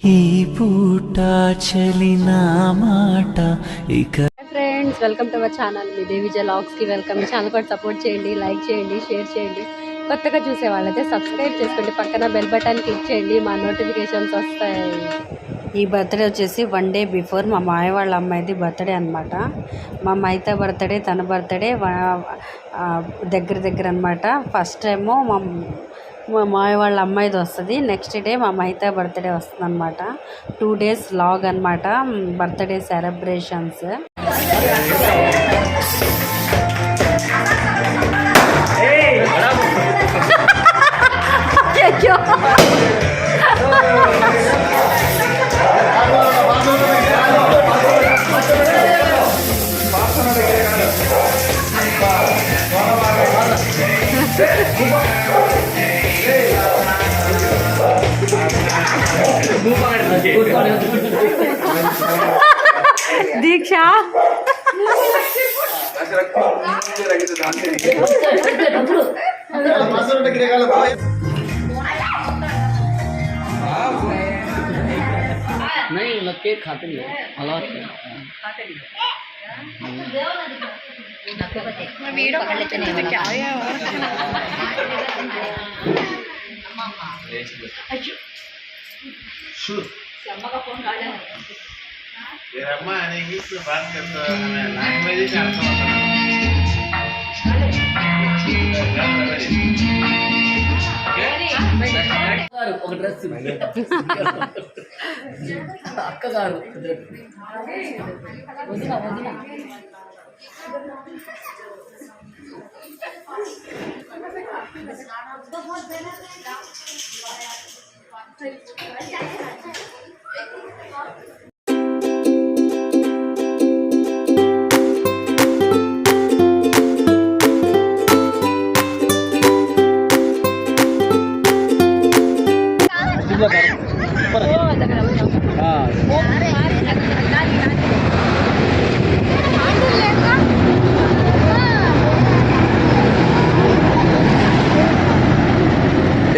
ఈ పూట చలిన మాట ఇక. Friends, welcome to our channel. Me Devi vlogs కి వెల్కమ్. ఛానల్ కూడా సపోర్ట్ చేయండి, లైక్ చేయండి, షేర్ చేయండి. కొత్తగా చూసే వాళ్ళైతే సబ్స్క్రైబ్ చేసుకోండి, పక్కన బెల్ బటన్ క్లిక్ చేయండి, మా నోటిఫికేషన్స్ వస్తాయి. ఈ బర్త్డే వచ్చేసి 1 డే బిఫోర్ మా మాయ వాళ్ళ అమ్మాయిది బర్త్డే అనమాట. మా మైతా బర్త్డే, తన బర్త్డే దగ్గర అనమాట. ఫస్ట్ టైము మా మాయ వాళ్ళ అమ్మాయిది వస్తుంది, నెక్స్ట్ డే మా మైతా బర్త్డే వస్తుంది అనమాట. 2 days లాగ్ అనమాట, బర్త్డే సెలబ్రేషన్స్. దీక్ష नहीं मैं केक खाते नहीं हलवा वीडियो पकड़ लेते नहीं, क्या ये अम्मा इंग्लिश में बात करता है, लैंग्वेज ఒక డ్రెస్ అక్కగారు వదిన వదిన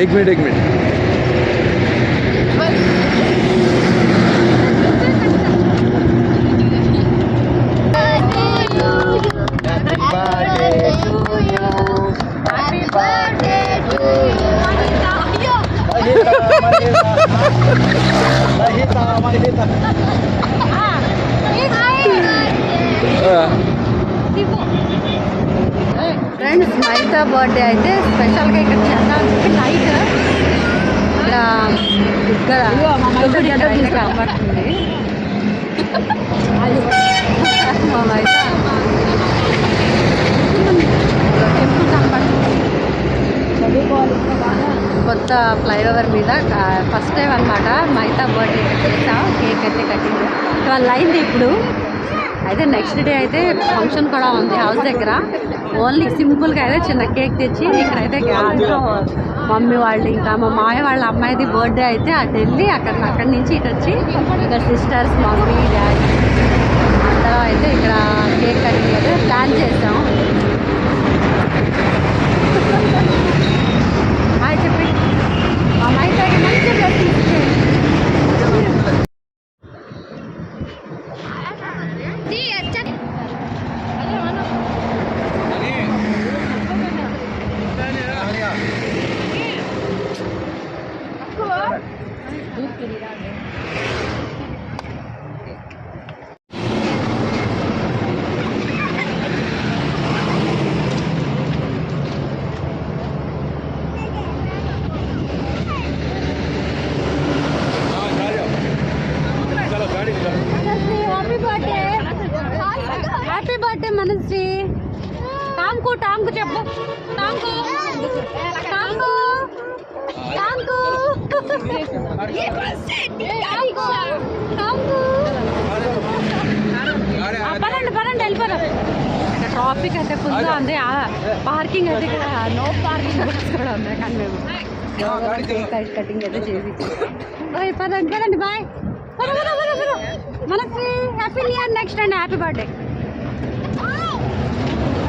एक मिनट ఫ్రెండ్స్, మైతా బర్త్డే అయితే స్పెషల్గా ఇక్కడ చేద్దామని చెప్పి నైట్ ఇక్కడ అయితే కనబడుతుంది మా మైతా టెంపుల్ కనబడుతుంది. కొత్త ఫ్లైఓవర్ మీద ఫస్ట్ టైం అనమాట మైతా బర్త్డే చేసాం. కేక్ అయితే కట్టింది 12 అయింది ఇప్పుడు. అయితే నెక్స్ట్ డే అయితే ఫంక్షన్ కూడా ఉంది హౌస్ దగ్గర. ఓన్లీ సింపుల్గా అయితే చిన్న కేక్ తెచ్చి ఇక్కడైతే అందరూ మమ్మీ వాళ్ళు ఇంకా మా మాయ వాళ్ళ అమ్మాయిది బర్త్డే అయితే అటు వెళ్ళి అక్కడి నుంచి ఇటు వచ్చి ఇక్కడ సిస్టర్స్, మమ్మీ, డాడీ అందరూ అయితే ఇక్కడ కేక్ కటింగ్ అయితే ప్లాన్ చేసాం. చెప్పి మా అమ్మాయితో మంచి డ్రెస్ హ్యాపీ బర్త్డే మనశ్రీ. టాంకు చెప్పు. టాంకు పదండి వెళ్ళిపోరు. ట్రాఫిక్ అయితే ఫుల్గా ఉంది, పార్కింగ్ అయితే ఇక్కడ నో పార్కింగ్ కూడా ఉంది. కానీ మేము కేక్ కటింగ్ అయితే చేసి పదండి బాయ్. మనకి హ్యాపీ న్యూ ఇయర్ నెక్స్ట్ అండి. Happy birthday.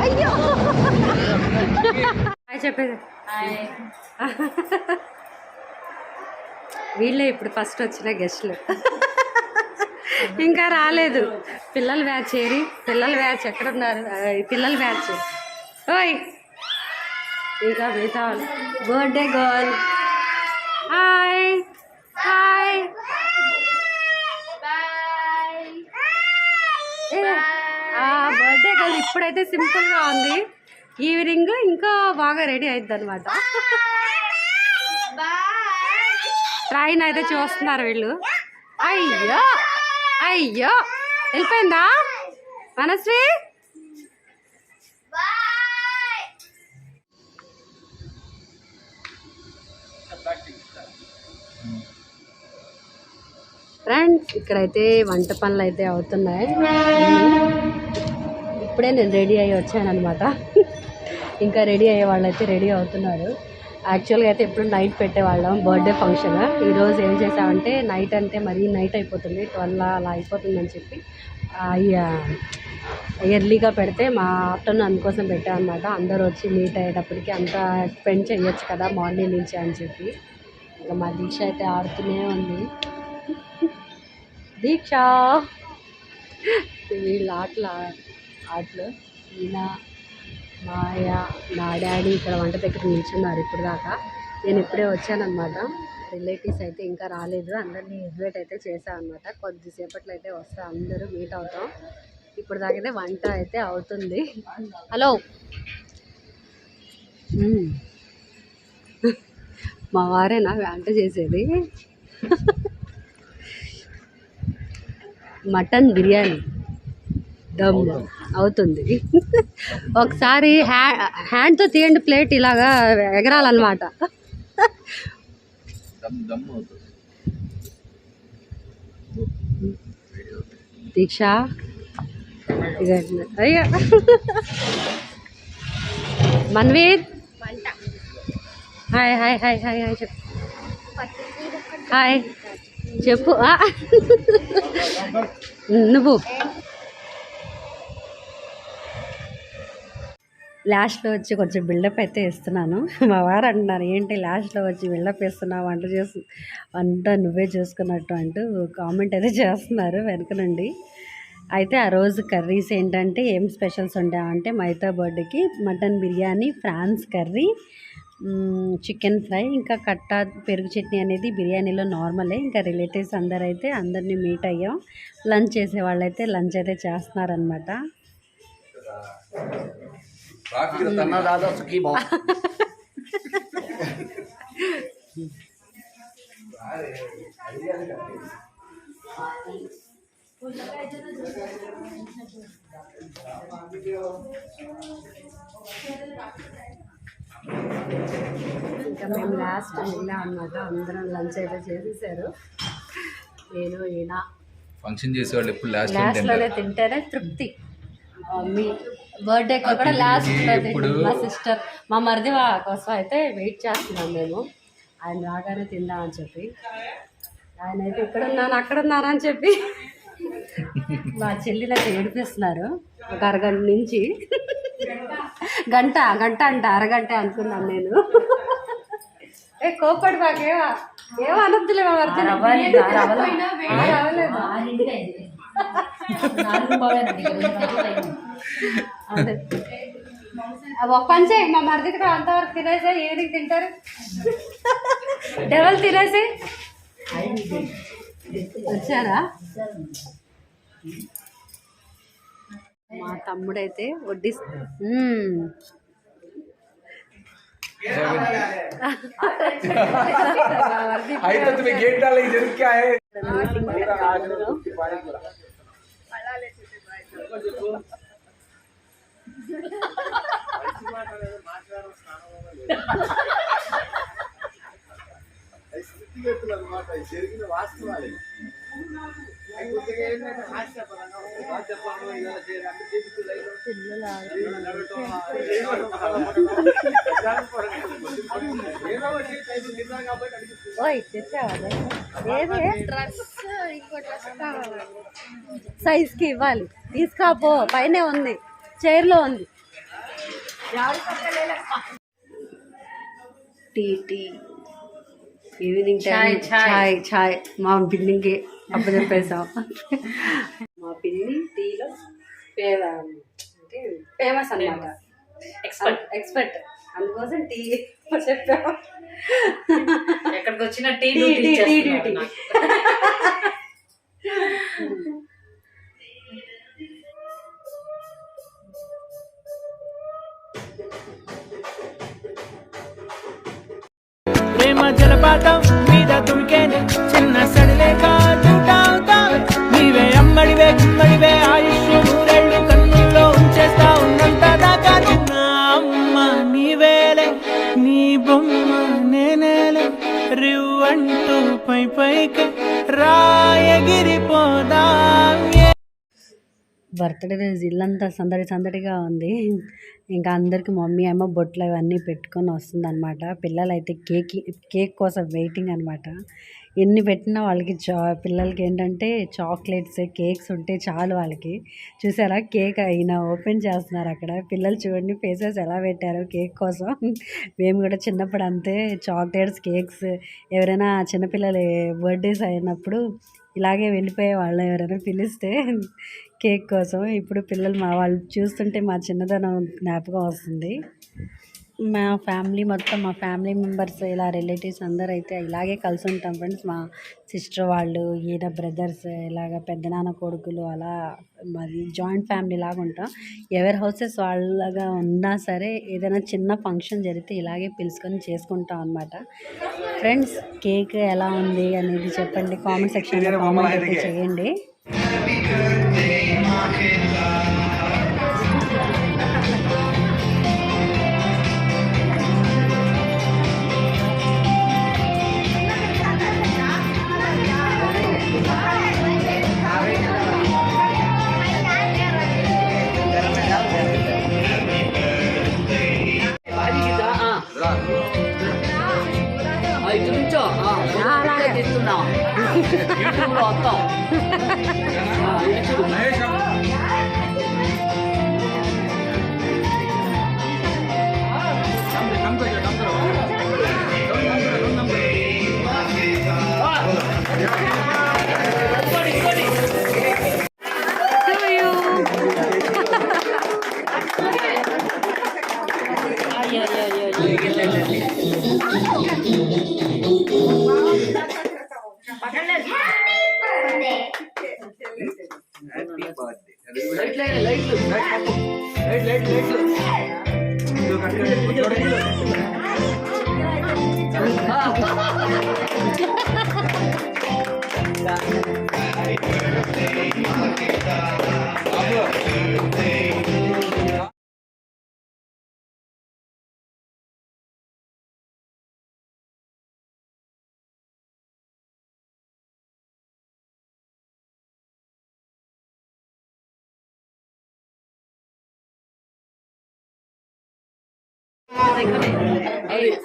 అయ్యో చెప్పేది వీళ్ళే ఇప్పుడు ఫస్ట్ వచ్చిన గెస్ట్లు. ఇంకా రాలేదు. పిల్లల బ్యాచ్ ఏరి, పిల్లల బ్యాచ్ ఎక్కడున్నారు? పిల్లల బ్యాచ్. ఓయ్ ఇంకా మిగతా వాళ్ళు. Birthday girl hi hi. Birthday girl ఇప్పుడైతే సింపుల్గా ఉంది. ఈవినింగ్ ఇంకా బాగా రెడీ అవుతుంది అనమాట. ట్రైన్ అయితే చూస్తున్నారు వీళ్ళు. అయ్యో అయ్యో వెళ్ళిపోయిందా మనశ్రీ? ఫ్రెండ్స్ ఇక్కడైతే వంట పనులు అయితే అవుతున్నాయి. ఇప్పుడే నేను రెడీ అయ్యి వచ్చానమాట. ఇంకా రెడీ అయ్యే వాళ్ళు అయితే రెడీ అవుతున్నారు. యాక్చువల్గా అయితే ఎప్పుడు నైట్ పెట్టేవాళ్ళం బర్త్డే ఫంక్షన్. ఈరోజు ఏం చేసామంటే నైట్ అంటే మరీ నైట్ అయిపోతుంది, 12 అలా అయిపోతుందని చెప్పి ఎర్లీగా పెడితే మా ఆఫ్టర్నూన్ అందుకోసం పెట్టామన్నమాట. అందరూ వచ్చి మీట్ అయ్యేటప్పటికి అంతా స్పెండ్ చేయొచ్చు కదా మార్నింగ్ నుంచి అని చెప్పి. ఇంకా మా దీక్ష అయితే ఆడుతూనే ఉంది. దీక్ష వీళ్ళ ఆటలు ఈయన మాయ నా డాడీ ఇక్కడ వంట దగ్గర నిల్చున్నారు ఇప్పుడు దాకా. నేను ఇప్పుడే వచ్చానమాట. రిలేటివ్స్ అయితే ఇంకా రాలేదు. అందరినీ ఇన్వైట్ అయితే చేశాను అనమాట. కొద్దిసేపట్లో అయితే వస్తా, అందరూ మీట్ అవుతాం. ఇప్పుడు దాకైతే వంట అయితే అవుతుంది. హలో మా వారేనా వంట చేసేది? మటన్ బిర్యానీ దమ్ అవుతుంది. ఒకసారి హ్యాండ్తో తీయండి, ప్లేట్ ఇలాగా ఎగరాలన్నమాట. దీక్ష అయ్యా Manveer hi hi hi hi hi చెప్పు. హాయ్ చెప్పు. నువ్వు లాస్ట్లో వచ్చి కొంచెం బిల్డప్ అయితే ఇస్తున్నాను. మా వారు అంటున్నారు ఏంటి లాస్ట్లో వచ్చి బిల్డప్ ఇస్తున్నావు, వంట నువ్వే చేసుకున్నట్టు అంటూ కామెంట్ అయితే చేస్తున్నారు వెనక నుండి. అయితే ఆ రోజు కర్రీస్ ఏంటంటే ఏం స్పెషల్స్ ఉంటాయంటే మైతా బర్త్డేకి mutton biryani, prawns curry, chicken fry, ఇంకా కట్టా పెరుగు చట్నీ అనేది బిర్యానీలో నార్మలే. ఇంకా రిలేటివ్స్ అందరినీ మీట్ అయ్యాం. లంచ్ చేసే వాళ్ళైతే లంచ్ అయితే చేస్తున్నారనమాట. दादा सुखी भाव ఇంకా మేము లాస్ట్ వెళ్ళాం అన్నమాట. అందరం లంచ్ అయితే చేసేసారు. నేను ఈయన ఫంక్షన్ చేసేవాళ్ళు ఎప్పుడు లాస్ట్లోనే తింటేనే తృప్తి. మీ బర్త్డేకి కూడా లాస్ట్ మా సిస్టర్ మా మరిది కోసం అయితే వెయిట్ చేస్తున్నాం మేము. ఆయన రాగానే తిందామని చెప్పి. ఆయన అయితే ఇక్కడున్నాను అక్కడున్నాను అని చెప్పి మా చెల్లిని అయితే ఏడిపిస్తున్నారు. ఒక అరగంట నుంచి గంట అంట అరగంట అనుకున్నాను నేను. కోపడి మాకేమో ఏమో అనొద్దులే మా మరిది. అదే ఒక పని చేయి, మా మరిదికి కూడా అంతవరకు తినేసే, ఈవినింగ్ తింటారు. డబల్ తినేసి వచ్చారా? మా తమ్ముడైతే వడ్డీ జరిగిన వాస్తవాలే సైజ్కి ఇవ్వాలి, తీసుకోపో. పైనే ఉంది, చైర్లో ఉంది. టీ ఈవినింగ్ టైం ఛాయ్ మా పిన్నికి అప్పచెప్పేసాం. మా పిన్ని టీలో ఫేమస్ అన్నమాట, ఎక్స్పర్ట్. అందుకోసం టీ చెప్పాము. ఎక్కడికి వచ్చిన టీ ప్రేమ జలపాతం మీద తుడికేనే చిన్న సడిలేక చూటావుతా నీవే అమ్మడివే గుమ్మడివే ఆయుష్ నూరేళ్ళు కన్నుల్లో ఉంచేస్తా ఉన్నంత దాకా నా అమ్మ నీవేలే నీ బొమ్మ నేనేలే రివ్వంటూ పైకి రాయగిరిపోదా. బర్త్డే రోజు ఇల్లంతా సందడిగా ఉంది. ఇంకా అందరికి మమ్మీ ఏమో బొట్లు అవన్నీ పెట్టుకొని వస్తుందన్నమాట. పిల్లలు అయితే కేక్ కోసం వెయిటింగ్ అనమాట. ఎన్ని పెట్టినా వాళ్ళకి పిల్లలకి ఏంటంటే చాక్లెట్స్ కేక్స్ ఉంటే చాలు వాళ్ళకి. చూసారా కేక్ అయినా ఓపెన్ చేస్తున్నారు అక్కడ. పిల్లలు చూడండి ఫేసెస్ ఎలా పెట్టారు కేక్ కోసం. మేము కూడా చిన్నప్పుడు అంతే చాక్లెట్స్ కేక్స్ ఎవరైనా చిన్నపిల్లలు బర్త్డేస్ అయినప్పుడు ఇలాగే వెళ్ళిపోయే వాళ్ళు ఎవరైనా పిలిస్తే కేక్ కోసం. ఇప్పుడు పిల్లలు వాళ్ళు చూస్తుంటే మా చిన్నతనం జ్ఞాపకం వస్తుంది. మా ఫ్యామిలీ మొత్తం మా ఫ్యామిలీ మెంబర్స్ ఇలా రిలేటివ్స్ అందరూ అయితే ఇలాగే కలిసి ఉంటాం ఫ్రెండ్స్. మా సిస్టర్ వాళ్ళు ఈయన బ్రదర్స్ ఇలాగ పెద్దనాన్న కొడుకులు అలా మాది జాయింట్ ఫ్యామిలీ లాగా ఉంటాం. ఎవరి హౌసెస్ వాళ్ళగా ఉన్నా సరే ఏదైనా చిన్న ఫంక్షన్ జరిగితే ఇలాగే పిలుచుకొని చేసుకుంటాం అన్నమాట. ఫ్రెండ్స్ కేక్ ఎలా ఉంది అనేది చెప్పండి, కామెంట్ సెక్షన్లో కామెంట్ అయితే చేయండి. ఇటు నుంచో తీస్తున్నాం యూట్యూబ్లో వస్తాం.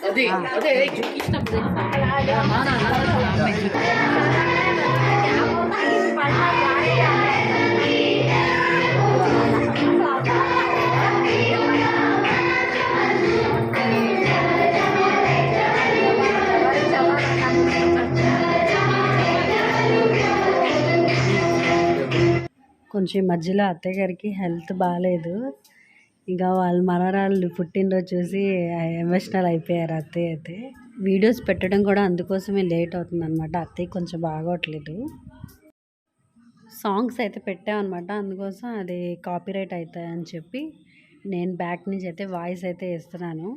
అదే అదే చూపించినప్పుడు కొంచెం మధ్యలో అత్తయ్య గారికి హెల్త్ బాగాలేదు. ఇక వాళ్ళ మనవరాళ్ళు పుట్టినరోజు చూసి ఎమోషనల్ అయిపోయారు అత్తయ్య అయితే. వీడియోస్ పెట్టడం కూడా అందుకోసమే లేట్ అవుతుంది అనమాట. అత్తయ్య కొంచెం బాగోట్లేదు. సాంగ్స్ అయితే పెట్టామన్నమాట, అందుకోసం అది కాపీరైట్ అవుతాయని చెప్పి నేను బ్యాక్ నుంచి అయితే వాయిస్ అయితే ఇస్తున్నాను.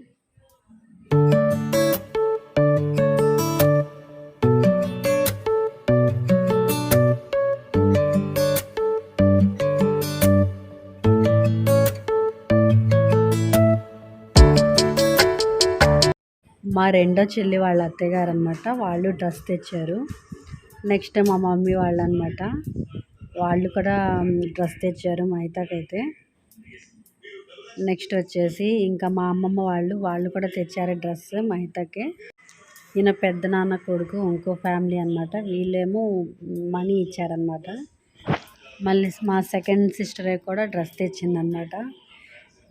మా రెండో చెల్లి వాళ్ళ అత్తయ్య గారు అనమాట, వాళ్ళు డ్రెస్ తెచ్చారు. నెక్స్ట్ మా మమ్మీ వాళ్ళు అనమాట, వాళ్ళు కూడా డ్రెస్ తెచ్చారు మైతాకైతే. నెక్స్ట్ వచ్చేసి ఇంకా మా అమ్మమ్మ వాళ్ళు కూడా తెచ్చారు డ్రెస్ మైతాకే. ఈయన పెద్ద నాన్న కొడుకు ఇంకో ఫ్యామిలీ అనమాట, వీళ్ళేమో మనీ ఇచ్చారనమాట. మళ్ళీ మా సెకండ్ సిస్టర్ కూడా డ్రెస్ తెచ్చిందనమాట.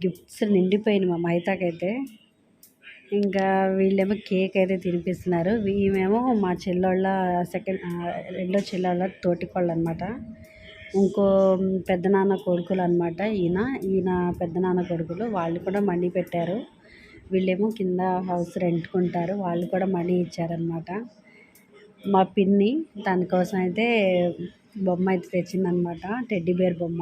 గిఫ్ట్స్ నిండిపోయింది మా మైతాకైతే. ఇంకా వీళ్ళేమో కేక్ అయితే తినిపిస్తున్నారు. ఈమెమో మా చెల్లోళ్ళ రెండో చెల్లోళ్ళ తోటికోళ్ళు అనమాట. ఇంకో పెద్దనాన్న కొడుకులు అనమాట. ఈయన పెద్దనాన్న కొడుకులు. వాళ్ళు కూడా మనీ పెట్టారు. వీళ్ళేమో కింద హౌస్ రెంట్కుంటారు. వాళ్ళు కూడా మనీ ఇచ్చారనమాట. మా పిన్ని దానికోసం అయితే బొమ్మ అయితే తెచ్చిందనమాట, టెడ్డీ బేర్ బొమ్మ.